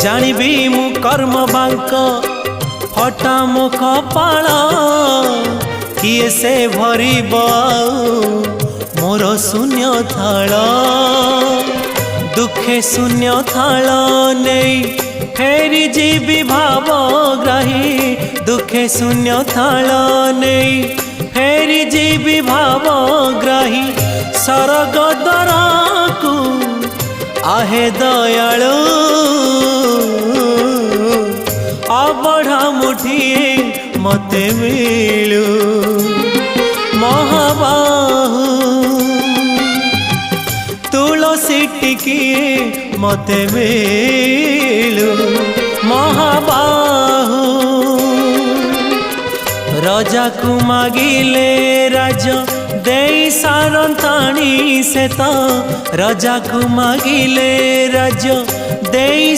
जानिबी मु कर्म बांक फटा मो कपाल किए से भरिब मोर शून्य थाल दुखे शून्य थाल नहीं फेरी जीवी भावग्राही दुखे शून्य थाल नहीं फेरी जीवी भावग्राही सरग द्वारा को आहे दयालु अबढ़ा मुठिए मते मिलू महाबाहु तुलसी टिकिए मते मिलू महाबाहु राजा को मागिले राज दे सारंताणी से तो राजा को मागिले राज दे